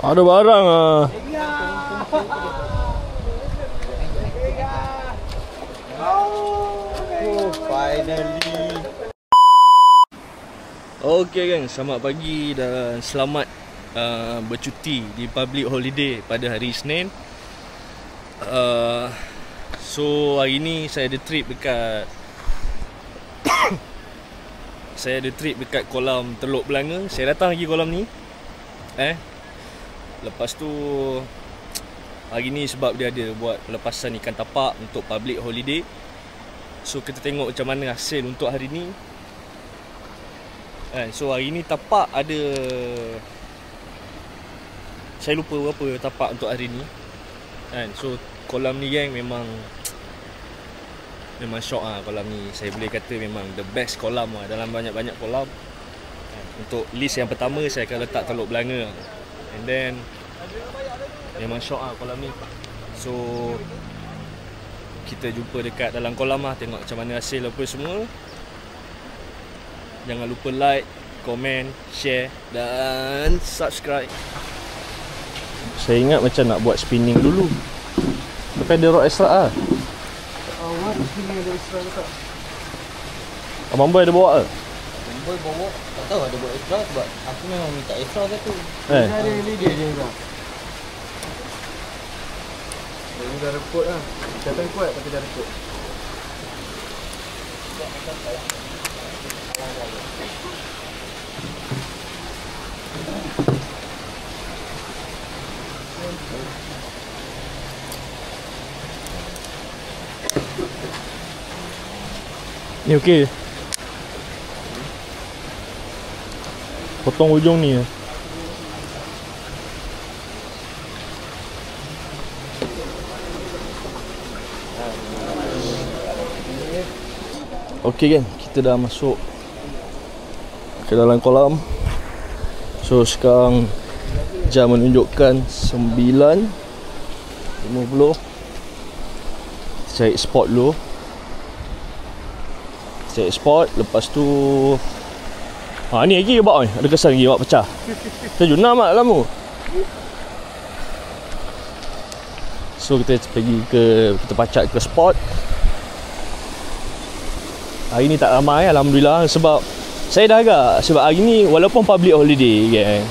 Ada barang ah. Oh, finally. Okey geng, selamat pagi dan selamat bercuti di public holiday pada hari Isnin. So hari ni saya ada trip dekat kolam Teluk Belanga. Saya datang lagi kolam ni. Lepas tu hari ni sebab dia ada buat pelepasan ikan tapak untuk public holiday. So kita tengok macam mana hasil untuk hari ni. So hari ni tapak ada, saya lupa berapa tapak untuk hari ni. So kolam ni geng memang syok lah kolam ni. Saya boleh kata memang the best kolam lah dalam banyak-banyak kolam. Untuk list yang pertama saya akan letak Teluk Belanga. And then memang syok lah kolam ni. So kita jumpa dekat dalam kolam lah, tengok macam mana hasil apa semua. Jangan lupa like, komen, share dan subscribe. Saya ingat macam nak buat spinning dulu, tapi ada rod extra lah. Spinning ada extra ke tak? Abang Boy ada bawa ke? Abang Boy bawa, tak tahu ada buat extra sebab aku memang minta extra satu. Ada leader dia juga. Dia dah reput lah. Kata kuat tapi dah reput. Ni okey. Potong ujung ni. Okey kan, kita dah masuk ke dalam kolam. So sekarang jam menunjukkan 9.50. Cari spot dulu. Cari spot, lepas tu ni lagi bak ni, ada kesan lagi bak pecah. Saya junam mak kamu. So kita pacak ke spot. Hari ni tak ramai alhamdulillah, sebab saya dah agak, sebab hari ni walaupun public holiday kan,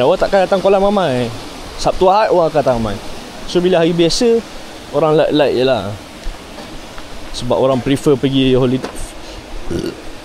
orang takkan datang kolam ramai. Sabtu Ahad orang akan datang ramai. So bila hari biasa orang light je lah, sebab orang prefer pergi holiday,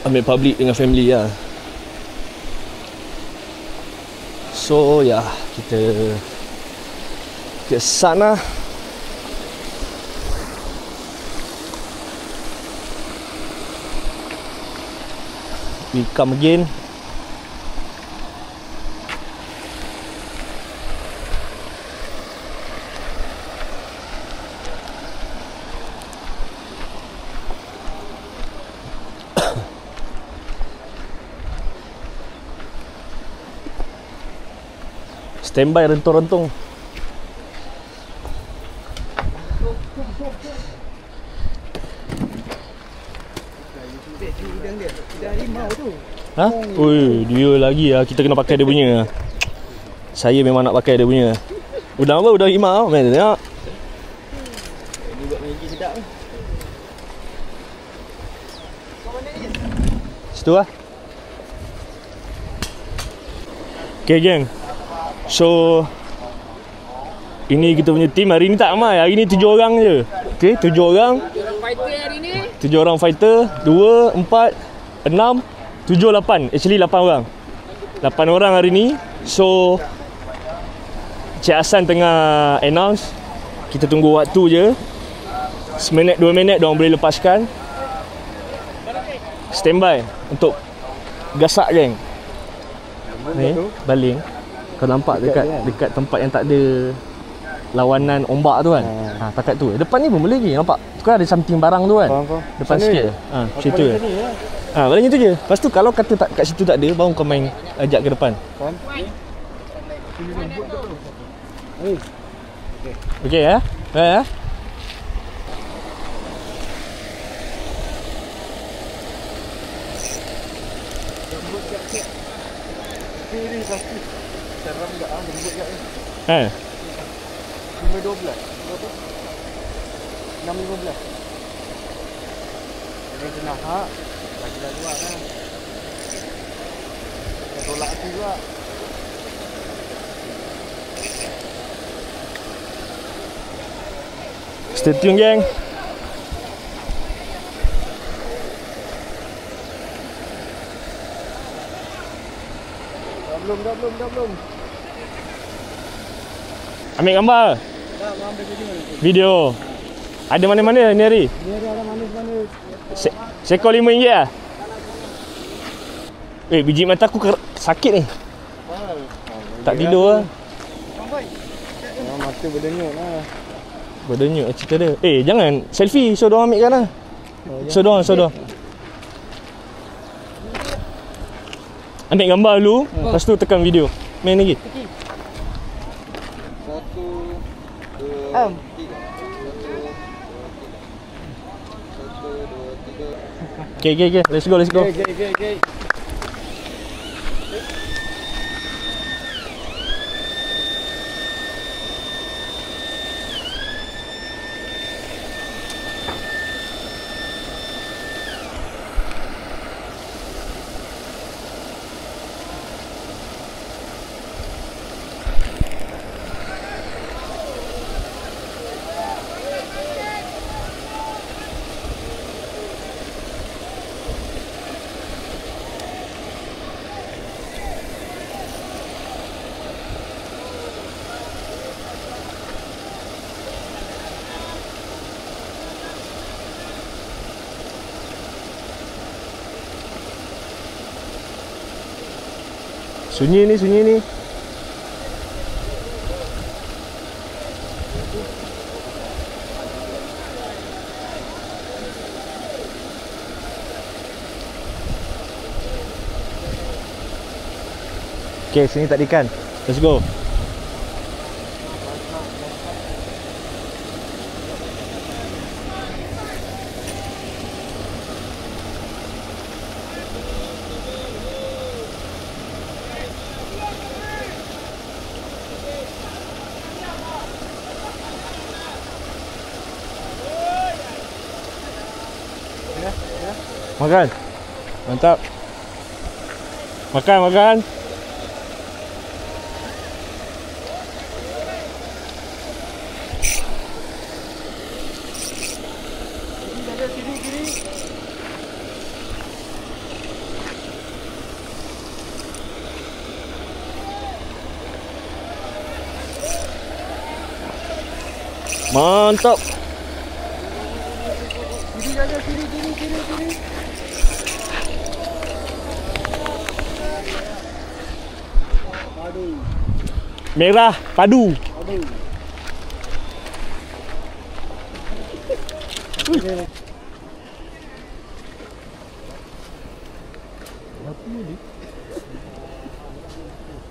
ambil public dengan family lah. So ya, kita ke sana. We come again. Standby rentung-rentung. Ha? Ui, dia lagi lah. Kita kena pakai dia punya. Saya memang nak pakai dia punya. Udang apa? Udang rimau. Mana tengok. Ini buat Maggi sedap ni. Situ lah. Okay geng. So ini kita punya team. Hari ni tak ramai. Hari ni 7 orang je. Okay, 7 orang. 7 orang fighter hari ni. 7 orang fighter. 2, 4, 6, 7, 8. Actually 8 orang. 8 orang hari ni. So Cik Hassan tengah announce. Kita tunggu waktu je. Seminit 2 minit diorang boleh lepaskan. Standby untuk gasak geng. Ni baling. Kau nampak dekat tempat yang tak ada lawanan ombak tu kan. Takat tu. Depan ni pun boleh lagi nampak. Tu kan ada something barang tu kan. Depan sikit. Situ je. Baling itu je. Lepas tu kalau kata tak kat situ tak ada, baru kau main ajak ke depan. Okey ya. Ya. Pilih pasti. Seram tak ah, lembut kat ni. 5.12. Berapa? 6.15. Jadi kena hak. Lagi-lagi buat kan. Yang tolak hati juga. Stay tune, geng. Dah belum. Ambil gambar. Dah ambil video. Video. Ada mana-mana ni hari? Ni ada manis-manis. Sekor RM5 lah. Biji mata aku sakit ni. Tak tidur lah. Mata berdenyut lah. Berdenyut cerita dia. Jangan selfie. So diorang ambil kan lah. So diorang. Ambil gambar dulu. Lepas tu tekan video. Main lagi. 1, 2, 3. 1, 2, 3. 1, 2, 3. Okay. Let's go. Okay. Sunyi ni. Okay, sini tak ada ikan. Let's go. Makan. Mantap. Makan. Mantap. Kiri. Merah padu.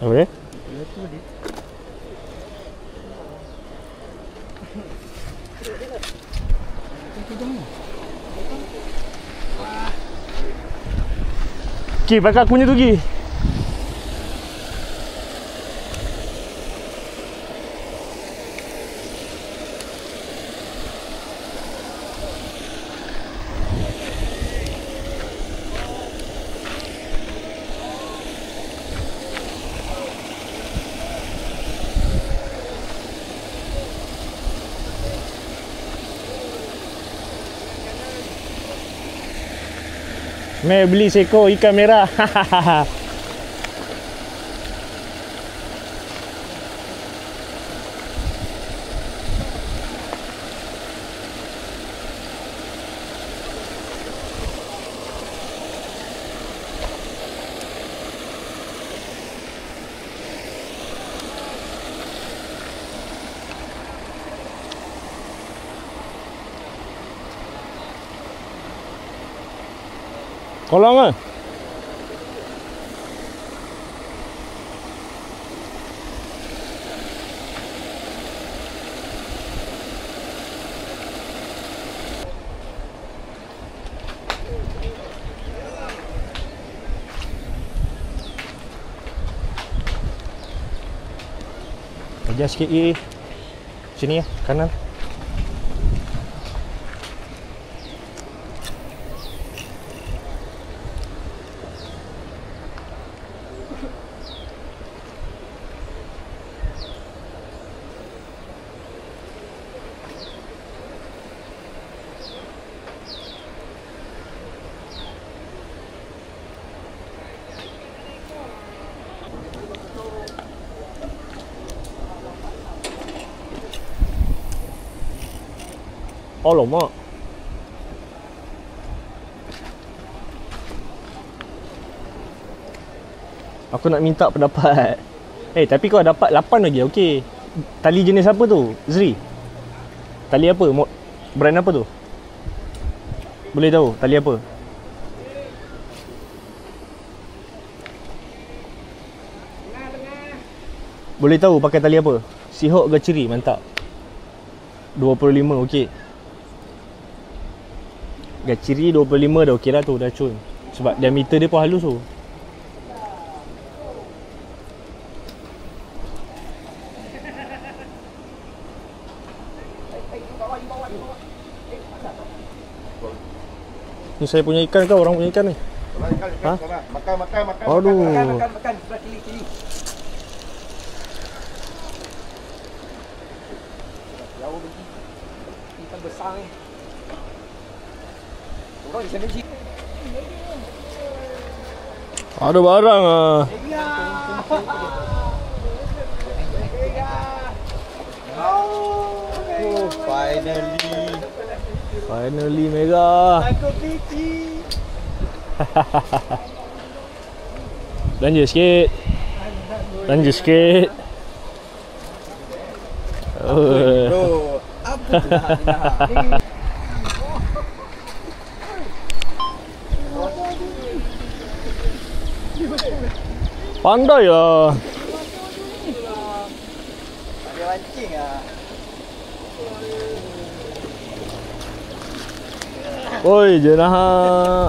Apa dia? Okey, pakai akunya tu pergi. Meh beli seekor ikan merah. Kolong ah. Adjust sikit lagi. Sini ya, kanan. Alamak. Aku nak minta pendapat. Tapi kau dapat 8 lagi, okey. Tali jenis apa tu, Zri? Tali apa? Brand apa tu? Boleh tahu tali apa? Boleh tahu pakai tali apa? Seahawk ke Cherry? Mantap. 25, okey. Gachiri 25 dah okey lah tu, dah cun. Sebab diameter dia pun halus tu. Ni saya punya ikan ke orang punya ikan ni? Ha? Makan. Aduh. Makan. Kili. Jauh pergi. Ikan besar ni. Orang di sana je. Ada barang ah. Oh, Finally Mega. Aku pici. Belanja sikit. Bro, apa tu dah? Pandai lah. Ada mancing ah. Oi, jenah.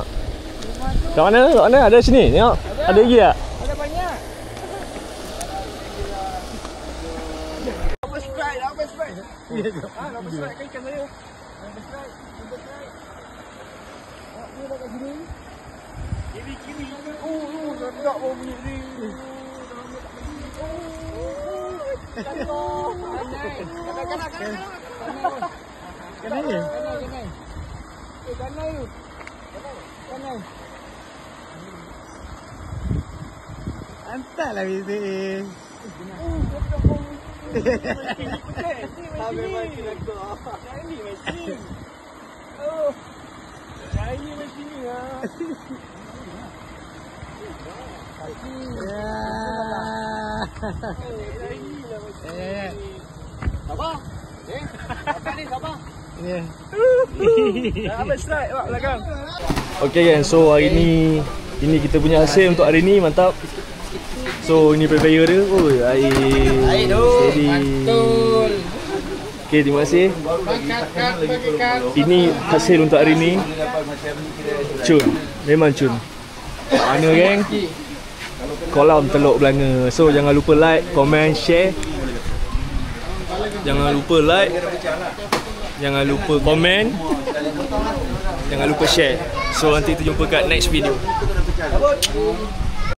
Kat mana? Ada sini. Tengok. Ada lagi tak? Ada banyak. Apa strike? Apa strike kan ikan saya. Apa strike? Dia dah kat sini. Kiri. Oh, sedap bau bunyi ni. Kanan. Antar lah bisik. Habis mancing aku. Ini mancing. Oh. Ini mancing ni lah. Sabar. Sabar ni, sabar. Apa strike awak belakang. Okay kan, so hari ini kita punya hasil untuk hari ni, mantap. So ini prepare dia. Oh, air steady. mantul. Okay, terima kasih. Ini hasil untuk hari ni. Cun, memang cun. Mana geng? Kolam Teluk Belanga. So jangan lupa like, comment, share. Jangan lupa like, jangan lupa komen, jangan lupa share. So nanti kita jumpa kat next video.